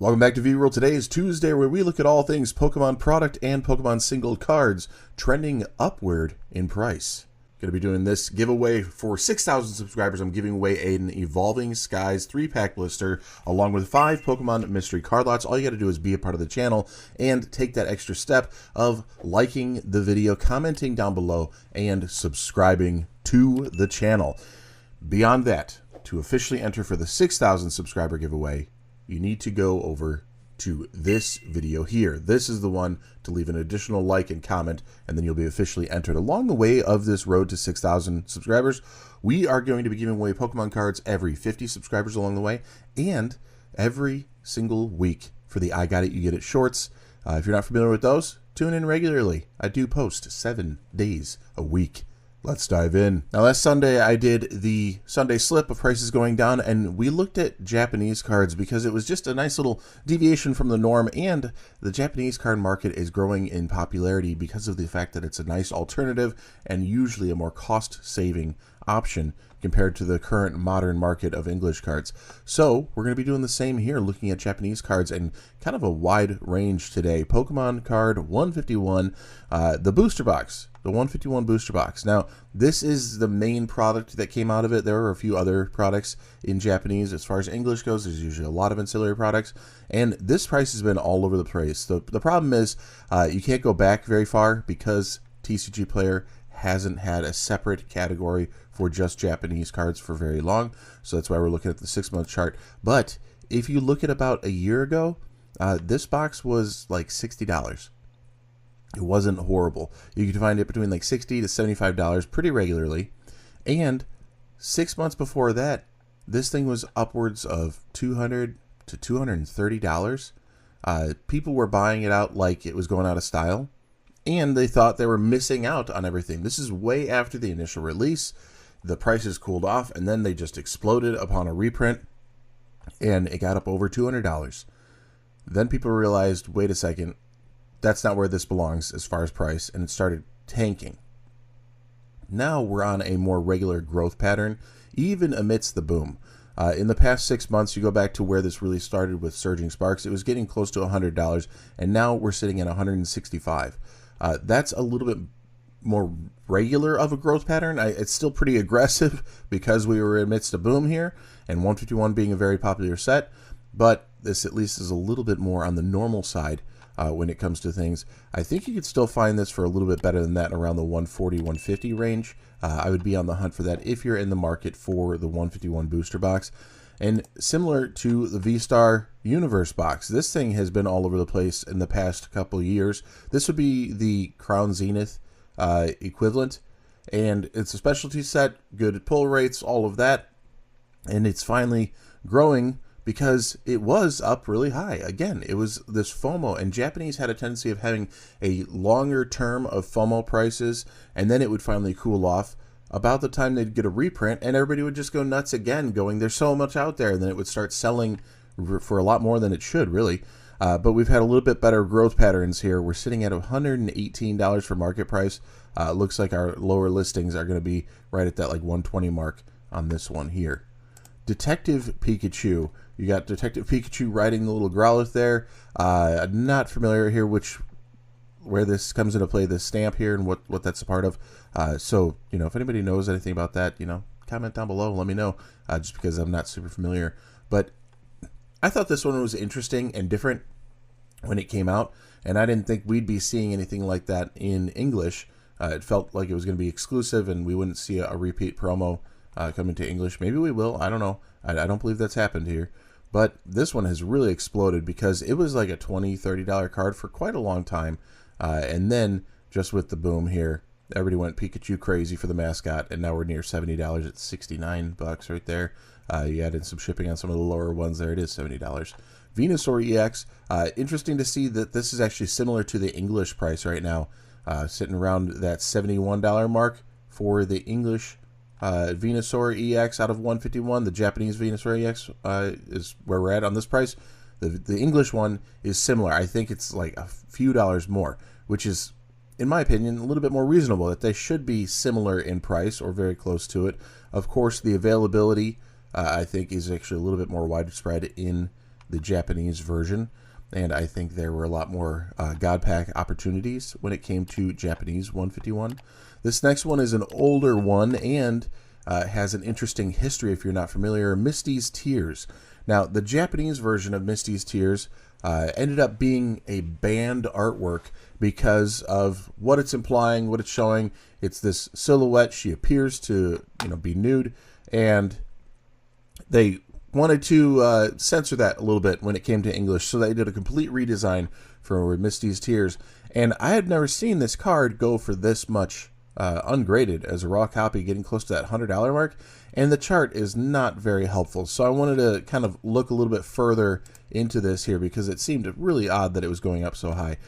Welcome back to V-World. Today is Tuesday, where we look at all things Pokemon product and Pokemon single cards trending upward in price. Going to be doing this giveaway for 6,000 subscribers. I'm giving away an Evolving Skies 3-pack blister along with 5 Pokemon mystery card lots. All you got to do is be a part of the channel and take that extra step of liking the video, commenting down below, and subscribing to the channel. Beyond that, to officially enter for the 6,000 subscriber giveaway, you need to go over to this video here. This is the one to leave an additional like and comment, and then you'll be officially entered. Along the way of this road to 6,000 subscribers, we are going to be giving away Pokemon cards every 50 subscribers along the way, and every single week for the I Got It, You Get It shorts. If you're not familiar with those, tune in regularly. I do post 7 days a week. Let's dive in. Now, last Sunday, I did the Sunday slip of prices going down, and we looked at Japanese cards because it was just a nice little deviation from the norm, and the Japanese card market is growing in popularity because of the fact that it's a nice alternative and usually a more cost-saving option compared to the current modern market of English cards. So we're going to be doing the same here, looking at Japanese cards and kind of a wide range today. Pokemon Card 151, the booster box. The 151 booster box. Now, this is the main product that came out of it. There are a few other products in Japanese. As far as English goes, there's usually a lot of ancillary products, and this price has been all over the place. The problem is you can't go back very far because TCG Player hasn't had a separate category for just Japanese cards for very long, so that's why we're looking at the 6-month chart. But if you look at about a year ago, this box was like $60. It wasn't horrible. You could find it between like $60 to $75 pretty regularly. And 6 months before that, this thing was upwards of $200 to $230. People were buying it out like it was going out of style, and they thought they were missing out on everything. This is way after the initial release. The prices cooled off, and then they just exploded upon a reprint, and it got up over $200. Then people realized, wait a second, that's not where this belongs as far as price, and it started tanking. Now we're on a more regular growth pattern, even amidst the boom. In the past 6 months, you go back to where this really started with Surging Sparks, it was getting close to $100, and now we're sitting at $165. That's a little bit more regular of a growth pattern. It's still pretty aggressive because we were amidst a boom here, and 151 being a very popular set, but this at least is a little bit more on the normal side. When it comes to things, I think you could still find this for a little bit better than that, around the 140, 150 range. I would be on the hunt for that if you're in the market for the 151 booster box. And similar to the Vstar Universe box, this thing has been all over the place in the past couple years. This would be the Crown Zenith equivalent, and it's a specialty set, good pull rates, all of that, and it's finally growing because it was up really high. Again, it was this FOMO, and Japanese had a tendency of having a longer term of FOMO prices, and then it would finally cool off about the time they'd get a reprint, and everybody would just go nuts again, going, there's so much out there, and then it would start selling for a lot more than it should, really. But we've had a little bit better growth patterns here. We're sitting at $118 for market price. Looks like our lower listings are going to be right at that like 120 mark on this one here. Detective Pikachu. You got Detective Pikachu riding the little Growlithe there. Not familiar here where this comes into play, this stamp here, and what that's a part of. So, if anybody knows anything about that, comment down below. Let me know, just because I'm not super familiar. But I thought this one was interesting and different when it came out, and I didn't think we'd be seeing anything like that in English. It felt like it was going to be exclusive, and we wouldn't see a repeat promo coming to English. Maybe we will. I don't know. I don't believe that's happened here. But this one has really exploded because it was like a $20, $30 card for quite a long time. And then just with the boom here, everybody went Pikachu crazy for the mascot, and now we're near $70 at $69 right there. You added some shipping on some of the lower ones there. It is $70. Venusaur EX. Interesting to see that this is actually similar to the English price right now, sitting around that $71 mark for the English Venusaur EX out of 151. The Japanese Venusaur EX is where we're at on this price. The English one is similar. I think it's like a few dollars more, which is, in my opinion, a little bit more reasonable, that they should be similar in price or very close to it. Of course, the availability, I think, is actually a little bit more widespread in the Japanese version, and I think there were a lot more God Pack opportunities when it came to Japanese 151. This next one is an older one and has an interesting history if you're not familiar. Misty's Tears. Now, the Japanese version of Misty's Tears ended up being a banned artwork because of what it's implying, what it's showing. It's this silhouette. She appears to, be nude, and they wanted to censor that a little bit when it came to English, so they did a complete redesign for Misty's Tears. And I had never seen this card go for this much ungraded as a raw copy, getting close to that $100 mark, and the chart is not very helpful. So I wanted to kind of look a little bit further into this here because it seemed really odd that it was going up so high.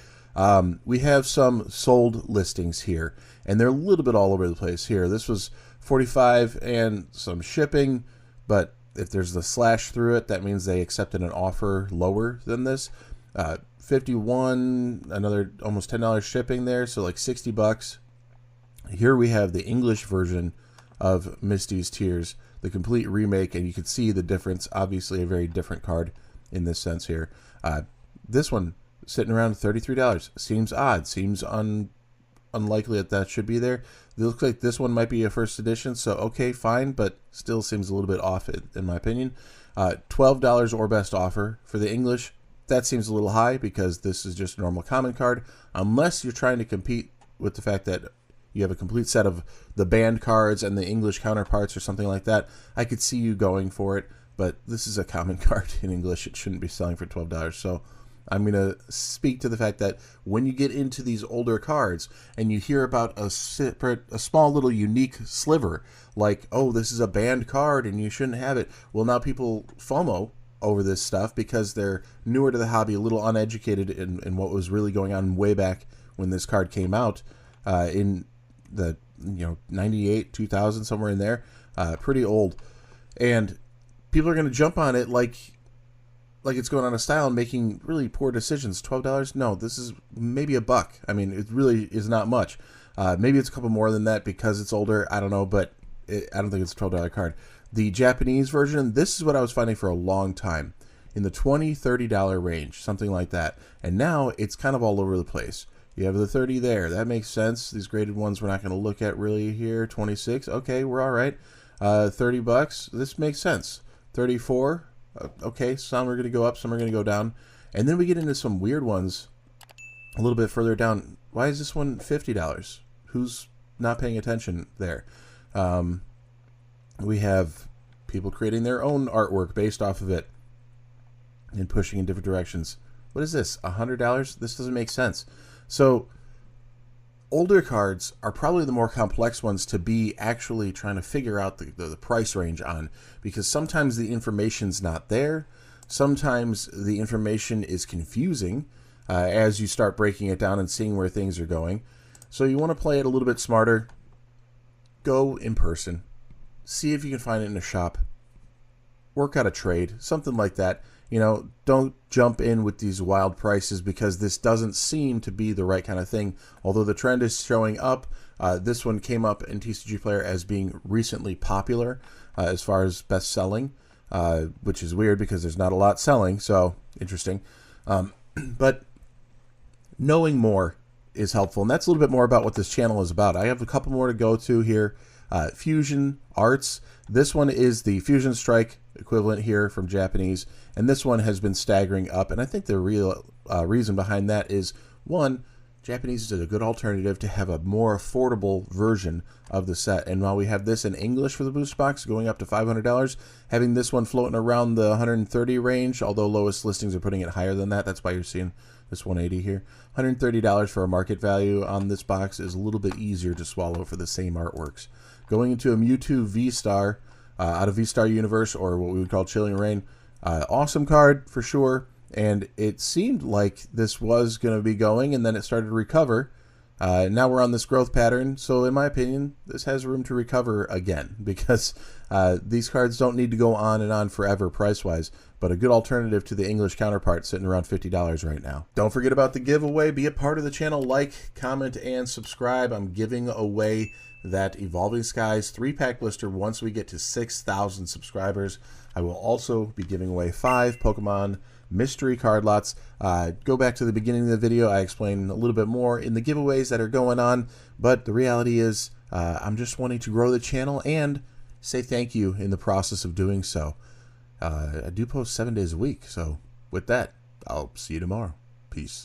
We have some sold listings here, and they're a little bit all over the place here. This was 45 and some shipping, but if there's the slash through it, that means they accepted an offer lower than this. 51, another almost $10 shipping there, so like 60 bucks. Here we have the English version of Misty's Tears, the complete remake, and you can see the difference. Obviously a very different card in this sense here. This one sitting around $33 seems odd, seems unlikely that should be there. It looks like this one might be a first edition, so okay, fine, but still seems a little bit off in my opinion. $12 or best offer for the English. That seems a little high because this is just a normal common card, unless you're trying to compete with the fact that you have a complete set of the banned cards and the English counterparts or something like that. I could see you going for it, but this is a common card in English. It shouldn't be selling for $12. So I'm going to speak to the fact that when you get into these older cards and you hear about a small little unique sliver, like, oh, this is a banned card and you shouldn't have it. Well, now people FOMO over this stuff because they're newer to the hobby, a little uneducated in what was really going on way back when this card came out in the 98, 2000, somewhere in there, pretty old, and people are going to jump on it like it's going out of style and making really poor decisions. $12? No, this is maybe $1. I mean, it really is not much. Maybe it's a couple more than that because it's older. I don't know, but I don't think it's a $12 card. The Japanese version, this is what I was finding for a long time, in the $20, $30 range, something like that. And now it's kind of all over the place. You have the 30 there. That makes sense. These graded ones we're not going to look at really here. 26. Okay, we're all right. $30. This makes sense. 34. Okay, some are going to go up, some are going to go down. And then we get into some weird ones a little bit further down. Why is this one $50? Who's not paying attention there? We have people creating their own artwork based off of it and pushing in different directions. What is this? $100? This doesn't make sense. So older cards are probably the more complex ones to be actually trying to figure out the price range on, because sometimes the information's not there. Sometimes the information is confusing as you start breaking it down and seeing where things are going. So you want to play it a little bit smarter. Go in person. See if you can find it in a shop. Work out a trade, something like that. Don't jump in with these wild prices because this doesn't seem to be the right kind of thing. Although the trend is showing up, this one came up in TCG Player as being recently popular as far as best selling, which is weird because there's not a lot selling, so interesting. But knowing more is helpful, and that's a little bit more about what this channel is about. I have a couple more to go to here. Fusion Arts. This one is the Fusion Strike equivalent here from Japanese, and this one has been staggering up, and I think the real reason behind that is, one, Japanese is a good alternative to have a more affordable version of the set, and while we have this in English for the booster box going up to $500, having this one floating around the 130 range, although lowest listings are putting it higher than that, that's why you're seeing this 180 here. $130 for a market value on this box is a little bit easier to swallow for the same artworks. Going into a Mewtwo Vstar out of Vstar Universe, or what we would call Chilling Reign. Awesome card for sure, and it seemed like this was going to be going, and then it started to recover. Now we're on this growth pattern, so in my opinion, this has room to recover again, because these cards don't need to go on and on forever price-wise, but a good alternative to the English counterpart sitting around $50 right now. Don't forget about the giveaway. Be a part of the channel. Like, comment, and subscribe. I'm giving away that Evolving Skies 3-pack blister once we get to 6,000 subscribers. I will also be giving away 5 Pokemon mystery card lots. Go back to the beginning of the video. I explain a little bit more in the giveaways that are going on, but the reality is I'm just wanting to grow the channel and say thank you in the process of doing so. I do post 7 days a week, so with that, I'll see you tomorrow. Peace.